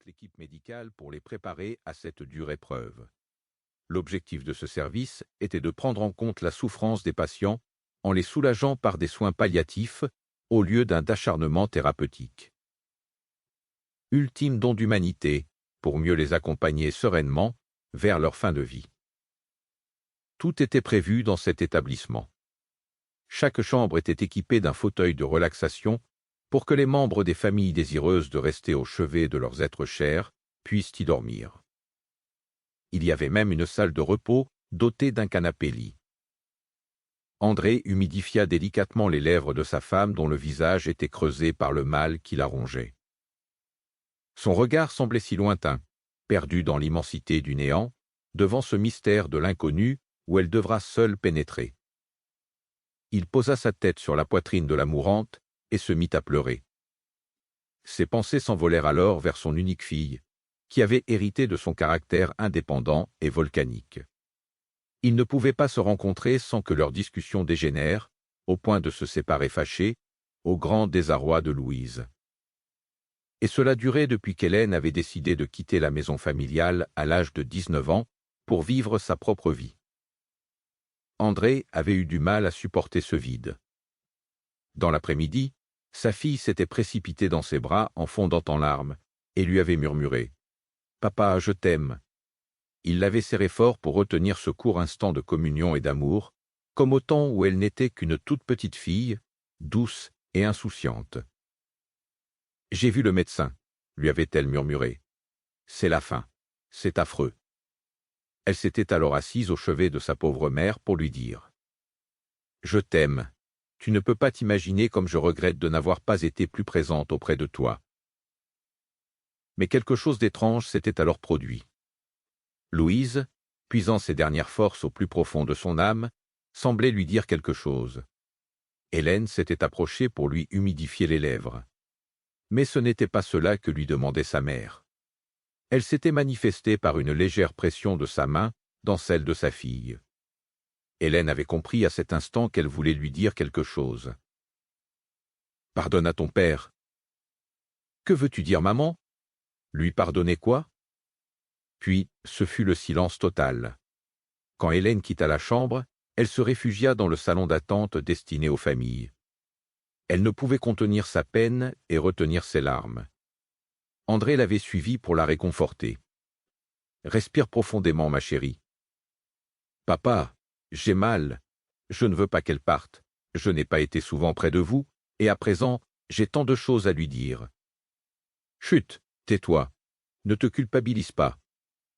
toute l'équipe médicale pour les préparer à cette dure épreuve. L'objectif de ce service était de prendre en compte la souffrance des patients en les soulageant par des soins palliatifs au lieu d'un acharnement thérapeutique. Ultime don d'humanité pour mieux les accompagner sereinement vers leur fin de vie. Tout était prévu dans cet établissement. Chaque chambre était équipée d'un fauteuil de relaxation pour que les membres des familles désireuses de rester au chevet de leurs êtres chers puissent y dormir. Il y avait même une salle de repos dotée d'un canapé-lit. André humidifia délicatement les lèvres de sa femme dont le visage était creusé par le mal qui la rongeait. Son regard semblait si lointain, perdu dans l'immensité du néant, devant ce mystère de l'inconnu où elle devra seule pénétrer. Il posa sa tête sur la poitrine de la mourante et se mit à pleurer. Ses pensées s'envolèrent alors vers son unique fille, qui avait hérité de son caractère indépendant et volcanique. Ils ne pouvaient pas se rencontrer sans que leur discussion dégénère, au point de se séparer fâchés, au grand désarroi de Louise. Et cela durait depuis qu'Hélène avait décidé de quitter la maison familiale à l'âge de 19 ans pour vivre sa propre vie. André avait eu du mal à supporter ce vide. Dans l'après-midi, sa fille s'était précipitée dans ses bras en fondant en larmes et lui avait murmuré « Papa, je t'aime ». Il l'avait serré fort pour retenir ce court instant de communion et d'amour, comme au temps où elle n'était qu'une toute petite fille, douce et insouciante. « J'ai vu le médecin », lui avait-elle murmuré. « C'est la fin. C'est affreux. » Elle s'était alors assise au chevet de sa pauvre mère pour lui dire « Je t'aime. Tu ne peux pas t'imaginer comme je regrette de n'avoir pas été plus présente auprès de toi. » Mais quelque chose d'étrange s'était alors produit. Louise, puisant ses dernières forces au plus profond de son âme, semblait lui dire quelque chose. Hélène s'était approchée pour lui humidifier les lèvres. Mais ce n'était pas cela que lui demandait sa mère. Elle s'était manifestée par une légère pression de sa main dans celle de sa fille. Hélène avait compris à cet instant qu'elle voulait lui dire quelque chose. « Pardonne à ton père. »« Que veux-tu dire, maman ? Lui pardonner quoi ?» Puis, ce fut le silence total. Quand Hélène quitta la chambre, elle se réfugia dans le salon d'attente destiné aux familles. Elle ne pouvait contenir sa peine et retenir ses larmes. André l'avait suivie pour la réconforter. « Respire profondément, ma chérie. »« Papa, j'ai mal. Je ne veux pas qu'elle parte. Je n'ai pas été souvent près de vous, et à présent, j'ai tant de choses à lui dire. »« Chut, tais-toi. Ne te culpabilise pas.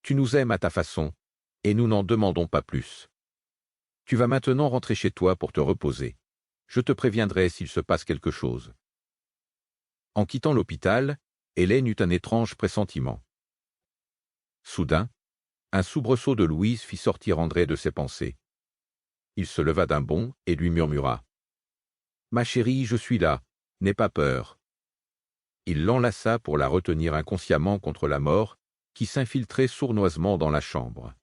Tu nous aimes à ta façon, et nous n'en demandons pas plus. Tu vas maintenant rentrer chez toi pour te reposer. Je te préviendrai s'il se passe quelque chose. » En quittant l'hôpital, Hélène eut un étrange pressentiment. Soudain, un soubresaut de Louise fit sortir André de ses pensées. Il se leva d'un bond et lui murmura « Ma chérie, je suis là, n'aie pas peur. » Il l'enlaça pour la retenir inconsciemment contre la mort qui s'infiltrait sournoisement dans la chambre.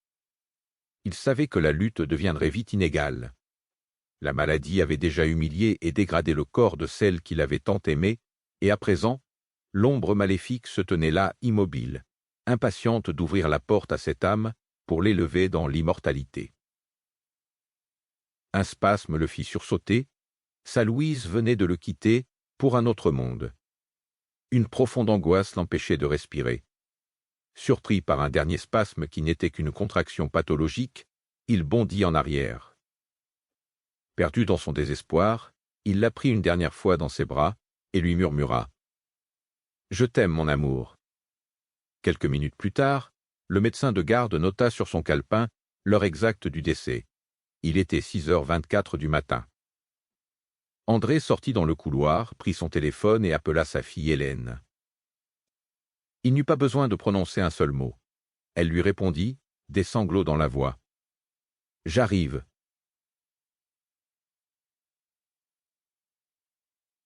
Il savait que la lutte deviendrait vite inégale. La maladie avait déjà humilié et dégradé le corps de celle qu'il avait tant aimée, et à présent, l'ombre maléfique se tenait là immobile, impatiente d'ouvrir la porte à cette âme pour l'élever dans l'immortalité. Un spasme le fit sursauter, sa Louise venait de le quitter pour un autre monde. Une profonde angoisse l'empêchait de respirer. Surpris par un dernier spasme qui n'était qu'une contraction pathologique, il bondit en arrière. Perdu dans son désespoir, il la prit une dernière fois dans ses bras et lui murmura « Je t'aime, mon amour. » Quelques minutes plus tard, le médecin de garde nota sur son calepin l'heure exacte du décès. Il était 6h24 du matin. André sortit dans le couloir, prit son téléphone et appela sa fille Hélène. Il n'eut pas besoin de prononcer un seul mot. Elle lui répondit, des sanglots dans la voix. « J'arrive. »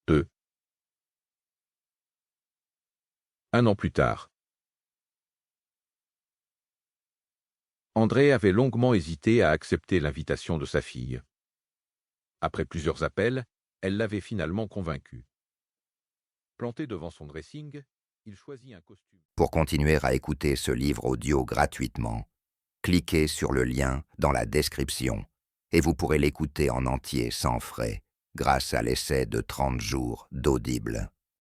2. Un an plus tard. André avait longuement hésité à accepter l'invitation de sa fille. Après plusieurs appels, elle l'avait finalement convaincu. Planté devant son dressing, Il choisit un costume. Pour continuer à écouter ce livre audio gratuitement, cliquez sur le lien dans la description et vous pourrez l'écouter en entier sans frais grâce à l'essai de 30 jours d'Audible.